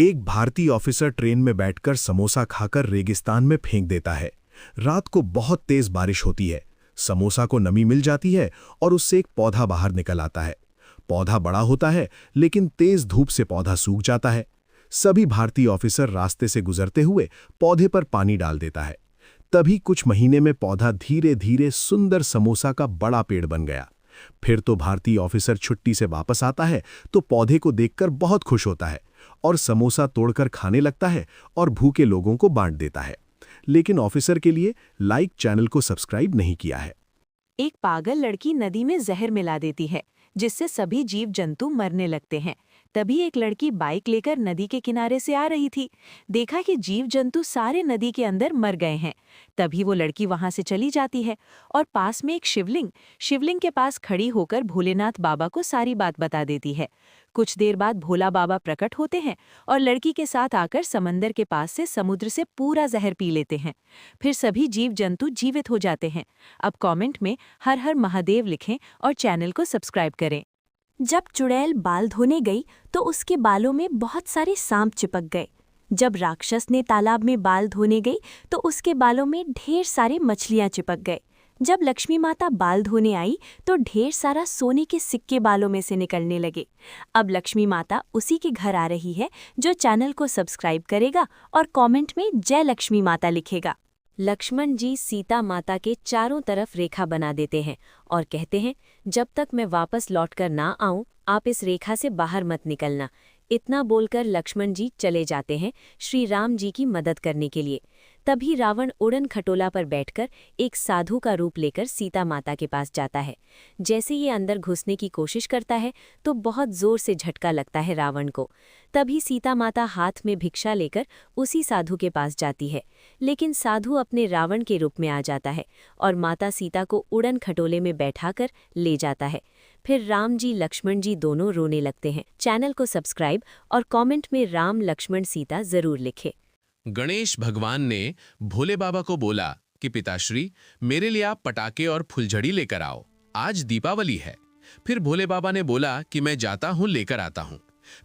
एक भारतीय officer train में बैठकर समोसा खाकर रेगिस्तान में फेंक देता है। रात को बहुत तेज बारिश होती है। समोसा को नमी मिल जाती है और उससे एक पौधा बाहर निकल आता है। पौधा बड़ा होता है, लेकिन तेज धूप से पौधा सूख जाता है। सभी भारतीय ऑफिसर रास्ते से गुजरते हुए पौधे पर पानी डाल देता है। तभी कुछ महीने में पौधा धीरे धीरे सुंदर समोसा का बड़ा पेड़ बन गया। फिर तो भारतीय ऑफिसर छुट्टी से वापस आता है तो पौधे को देखकर बहुत खुश होता है और समोसा तोड़कर खाने लगता है और भूखे लोगों को बांट देता है। लेकिन ऑफिसर के लिए लाइक चैनल को सब्सक्राइब नहीं किया है। एक पागल लड़की नदी में जहर मिला देती है, जिससे सभी जीव जंतु मरने लगते हैं। तभी एक लड़की बाइक लेकर नदी के किनारे से आ रही थी। देखा कि जीव जंतु सारे नदी के अंदर मर गए हैं। तभी वो लड़की वहां से चली जाती है और पास में एक शिवलिंग के पास खड़ी होकर भोलेनाथ बाबा को सारी बात बता देती है। कुछ देर बाद भोला बाबा प्रकट होते हैं और लड़की के साथ आकर समंदर के पास से समुद्र से पूरा जहर पी लेते हैं। फिर सभी जीव जंतु जीवित हो जाते हैं। अब कमेंट में हर हर महादेव लिखें और चैनल को सब्सक्राइब करें। जब चुड़ैल बाल धोने गई तो उसके बालों में बहुत सारे सांप चिपक गए। जब राक्षस ने तालाब में बाल धोने गई तो उसके बालों में ढेर सारे मछलियां चिपक गए। जब लक्ष्मी माता बाल धोने आई तो ढेर सारा सोने के सिक्के बालों में से निकलने लगे। अब लक्ष्मी माता उसी के घर आ रही है जो चैनल को सब्सक्राइब करेगा और कमेंट में जय लक्ष्मी माता लिखेगा। लक्ष्मण जी सीता माता के चारों तरफ रेखा बना देते हैं और कहते हैं, जब तक मैं वापस लौटकर ना आऊं, आप इस रेखा से बाहर मत निकलना। इतना बोलकर लक्ष्मण जी चले जाते हैं श्री राम जी की मदद करने के लिए। तभी रावण उड़न खटोला पर बैठकर एक साधु का रूप लेकर सीता माता के पास जाता है। जैसे ये अंदर घुसने की कोशिश करता है तो बहुत जोर से झटका लगता है रावण को। तभी सीता माता हाथ में भिक्षा लेकर उसी साधु के पास जाती है, लेकिन साधु अपने रावण के रूप में आ जाता है और माता सीता को उड़न खटोले में बैठाकर ले जाता है। फिर राम जी लक्ष्मण जी दोनों रोने लगते हैं। चैनल को सब्सक्राइब और कमेंट में राम लक्ष्मण सीता जरूर लिखें। गणेश भगवान ने भोले बाबा को बोला कि पिताश्री, मेरे लिए आप पटाखे और फुलझड़ी लेकर आओ, आज दीपावली है। फिर भोले बाबा ने बोला कि मैं जाता हूँ, लेकर आता हूँ।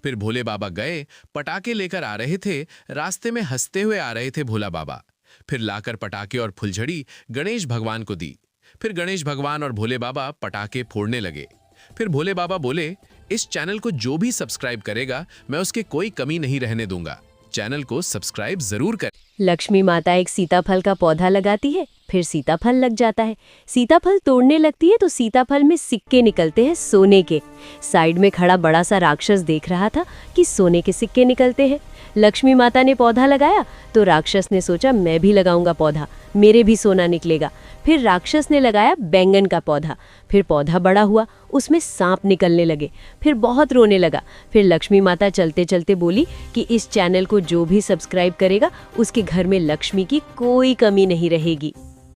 फिर भोले बाबा गए, पटाखे लेकर आ रहे थे। रास्ते में हंसते हुए आ रहे थे भोला बाबा। फिर लाकर पटाखे और फुलझड़ी गणेश भगवान को दी। फिर गणेश भगवान और भोले बाबा पटाखे फोड़ने लगे। फिर भोले बाबा बोले, इस चैनल को जो भी सब्सक्राइब करेगा मैं उसके कोई कमी नहीं रहने दूंगा। चैनल को सब्सक्राइब जरूर करें। लक्ष्मी माता एक सीताफल का पौधा लगाती है, फिर सीताफल लग जाता है। सीताफल तोड़ने लगती है तो सीताफल में सिक्के निकलते हैं सोने के। साइड में खड़ा बड़ा सा राक्षस देख रहा था कि सोने के सिक्के निकलते हैं। लक्ष्मी माता ने पौधा लगाया तो राक्षस ने सोचा मैं भी लगाऊंगा पौधा, मेरे भी सोना निकलेगा। फिर राक्षस ने लगाया बैंगन का पौधा। फिर पौधा बड़ा हुआ, उसमें सांप निकलने लगे। फिर बहुत रोने लगा। फिर लक्ष्मी माता चलते चलते बोली कि इस चैनल को जो भी सब्सक्राइब करेगा उसके घर में लक्ष्मी की कोई कमी नहीं रहेगी।